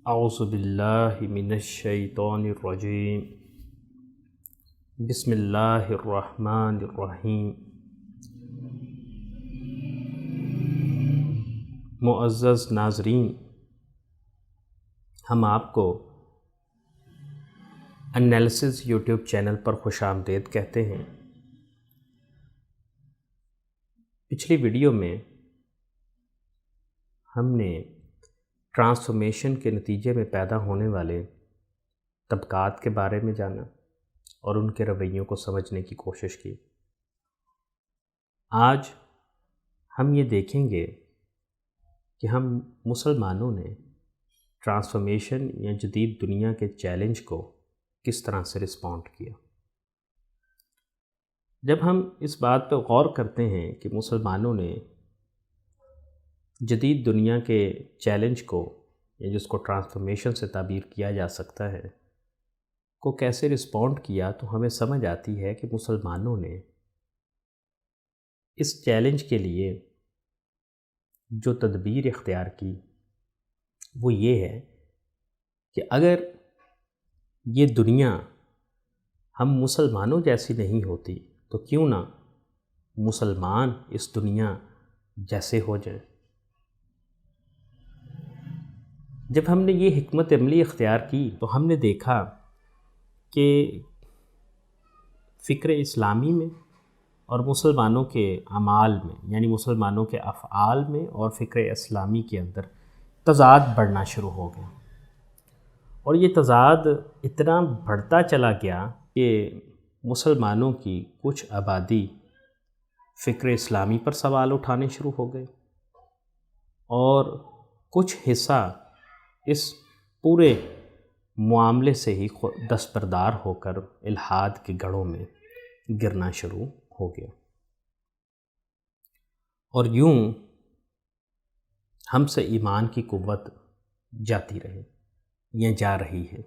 اعوذ باللہ من الشیطان الرجیم بسم اللہ الرحمن الرحیم۔ معزز ناظرین، ہم آپ کو انالیسز یوٹیوب چینل پر خوش آمدید کہتے ہیں۔ پچھلی ویڈیو میں ہم نے ٹرانسفارمیشن کے نتیجے میں پیدا ہونے والے طبقات کے بارے میں جانا اور ان کے رویوں کو سمجھنے کی کوشش کی۔ آج ہم یہ دیکھیں گے کہ ہم مسلمانوں نے ٹرانسفارمیشن یا جدید دنیا کے چیلنج کو کس طرح سے رسپونڈ کیا۔ جب ہم اس بات پہ غور کرتے ہیں کہ مسلمانوں نے جدید دنیا کے چیلنج کو، یا جس کو ٹرانسفارمیشن سے تعبیر کیا جا سکتا ہے، کو کیسے رسپونڈ کیا، تو ہمیں سمجھ آتی ہے کہ مسلمانوں نے اس چیلنج کے لیے جو تدبیر اختیار کی وہ یہ ہے کہ اگر یہ دنیا ہم مسلمانوں جیسی نہیں ہوتی تو کیوں نہ مسلمان اس دنیا جیسے ہو جائیں۔ جب ہم نے یہ حکمت عملی اختیار کی تو ہم نے دیکھا کہ فکر اسلامی میں اور مسلمانوں کے اعمال میں، یعنی مسلمانوں کے افعال میں اور فکر اسلامی کے اندر تضاد بڑھنا شروع ہو گیا، اور یہ تضاد اتنا بڑھتا چلا گیا کہ مسلمانوں کی کچھ آبادی فکر اسلامی پر سوال اٹھانے شروع ہو گئے، اور کچھ حصہ اس پورے معاملے سے ہی دستبردار ہو کر الحاد کے گڑھوں میں گرنا شروع ہو گیا، اور یوں ہم سے ایمان کی قوت جاتی رہے یا جا رہی ہے۔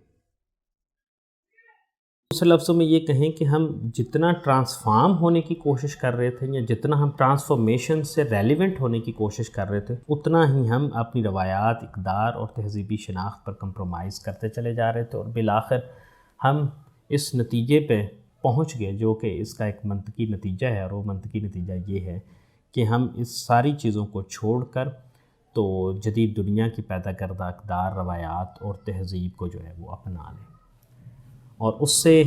دوسرے لفظوں میں یہ کہیں کہ ہم جتنا ٹرانسفارم ہونے کی کوشش کر رہے تھے، یا جتنا ہم ٹرانسفارمیشن سے ریلیونٹ ہونے کی کوشش کر رہے تھے، اتنا ہی ہم اپنی روایات، اقدار اور تہذیبی شناخت پر کمپرومائز کرتے چلے جا رہے تھے، اور بالآخر ہم اس نتیجے پہ پہنچ گئے، جو کہ اس کا ایک منطقی نتیجہ ہے، اور وہ منطقی نتیجہ یہ ہے کہ ہم اس ساری چیزوں کو چھوڑ کر تو جدید دنیا کی پیدا کردہ اقدار، روایات اور تہذیب کو جو ہے وہ اپنا لیں۔ اور اس سے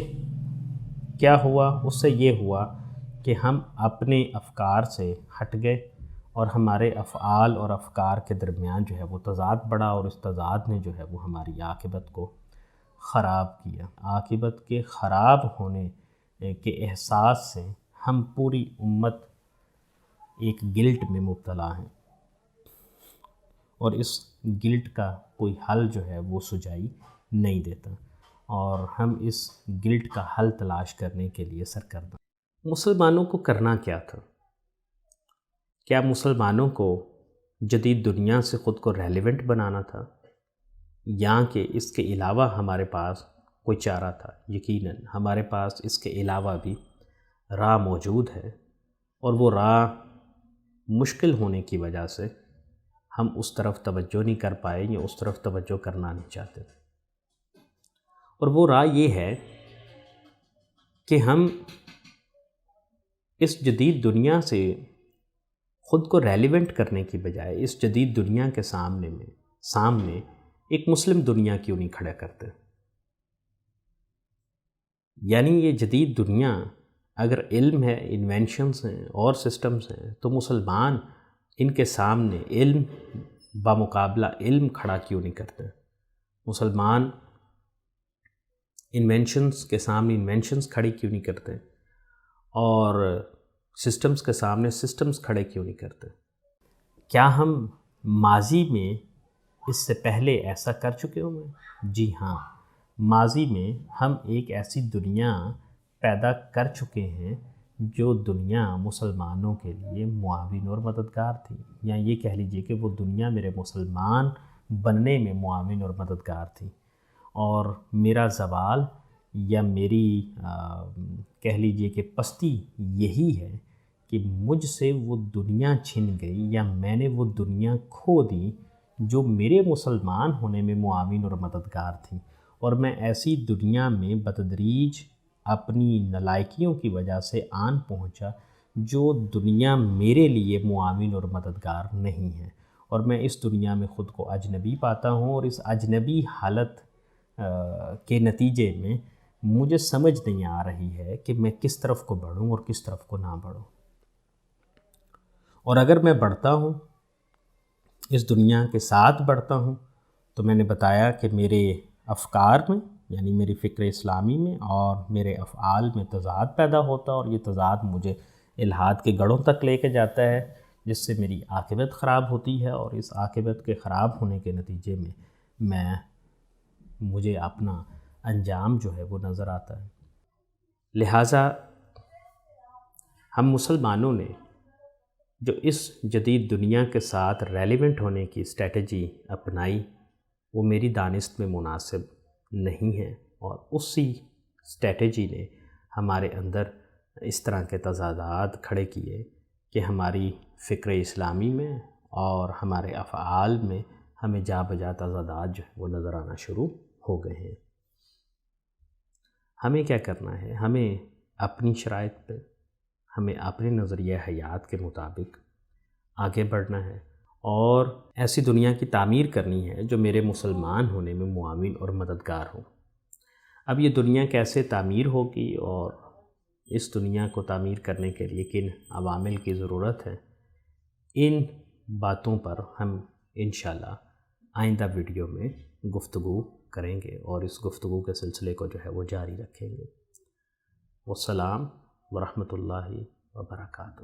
کیا ہوا؟ اس سے یہ ہوا کہ ہم اپنے افکار سے ہٹ گئے، اور ہمارے افعال اور افکار کے درمیان جو ہے وہ تضاد بڑھا، اور اس تضاد نے جو ہے وہ ہماری عاقبت کو خراب کیا۔ عاقبت کے خراب ہونے کے احساس سے ہم پوری امت ایک گلٹ میں مبتلا ہیں، اور اس گلٹ کا کوئی حل جو ہے وہ سجائی نہیں دیتا، اور ہم اس گلٹ کا حل تلاش کرنے کے لیے سرگرداں۔ مسلمانوں کو کرنا کیا تھا؟ کیا مسلمانوں کو جدید دنیا سے خود کو ریلیونٹ بنانا تھا، یا کہ اس کے علاوہ ہمارے پاس کوئی چارہ تھا؟ یقیناً ہمارے پاس اس کے علاوہ بھی راہ موجود ہے، اور وہ راہ مشکل ہونے کی وجہ سے ہم اس طرف توجہ نہیں کر پائے، یا اس طرف توجہ کرنا نہیں چاہتے۔ اور وہ راہ یہ ہے کہ ہم اس جدید دنیا سے خود کو ریلیونٹ کرنے کی بجائے اس جدید دنیا کے سامنے ایک مسلم دنیا کیوں نہیں کھڑا کرتے؟ یعنی یہ جدید دنیا اگر علم ہے، انوینشنز ہیں اور سسٹمز ہیں، تو مسلمان ان کے سامنے علم بمقابلہ علم کھڑا کیوں نہیں کرتے؟ مسلمان انوینشنز کے سامنے انوینشنز کھڑی کیوں نہیں کرتے، اور سسٹمز کے سامنے سسٹمز کھڑے کیوں نہیں کرتے؟ کیا ہم ماضی میں اس سے پہلے ایسا کر چکے ہوئے ہیں؟ جی ہاں، ماضی میں ہم ایک ایسی دنیا پیدا کر چکے ہیں جو دنیا مسلمانوں کے لیے معاون اور مددگار تھی، یا یہ کہہ لیجئے کہ وہ دنیا میرے مسلمان بننے میں معاون اور مددگار تھی، اور میرا زوال یا میری کہہ لیجئے کہ پستی یہی ہے کہ مجھ سے وہ دنیا چھن گئی، یا میں نے وہ دنیا کھو دی جو میرے مسلمان ہونے میں معاون اور مددگار تھیں، اور میں ایسی دنیا میں بتدریج اپنی نالائکیوں کی وجہ سے آن پہنچا جو دنیا میرے لیے معاون اور مددگار نہیں ہے، اور میں اس دنیا میں خود کو اجنبی پاتا ہوں، اور اس اجنبی حالت کے نتیجے میں مجھے سمجھ نہیں آ رہی ہے کہ میں کس طرف کو بڑھوں اور کس طرف کو نہ بڑھوں۔ اور اگر میں بڑھتا ہوں، اس دنیا کے ساتھ بڑھتا ہوں، تو میں نے بتایا کہ میرے افکار میں، یعنی میری فکر اسلامی میں اور میرے افعال میں تضاد پیدا ہوتا ہے، اور یہ تضاد مجھے الحاد کے گڑھوں تک لے کے جاتا ہے، جس سے میری عاقبت خراب ہوتی ہے، اور اس عاقبت کے خراب ہونے کے نتیجے میں مجھے اپنا انجام جو ہے وہ نظر آتا ہے۔ لہٰذا ہم مسلمانوں نے جو اس جدید دنیا کے ساتھ ریلیونٹ ہونے کی اسٹریٹجی اپنائی، وہ میری دانست میں مناسب نہیں ہے، اور اسی اسٹریٹجی نے ہمارے اندر اس طرح کے تضادات کھڑے کیے کہ ہماری فکر اسلامی میں اور ہمارے افعال میں ہمیں جا بجا تضادات جو ہے وہ نظر آنا شروع ہو گئے ہیں۔ ہمیں کیا کرنا ہے؟ ہمیں اپنی شرائط پہ، ہمیں اپنے نظریہ حیات کے مطابق آگے بڑھنا ہے، اور ایسی دنیا کی تعمیر کرنی ہے جو میرے مسلمان ہونے میں معاون اور مددگار ہو۔ اب یہ دنیا کیسے تعمیر ہوگی اور اس دنیا کو تعمیر کرنے کے لیے کن عوامل کی ضرورت ہے، ان باتوں پر ہم انشاءاللہ آئندہ ویڈیو میں گفتگو کریں گے، اور اس گفتگو کے سلسلے کو جو ہے وہ جاری رکھیں گے۔ والسلام ورحمۃ اللہ وبرکاتہ۔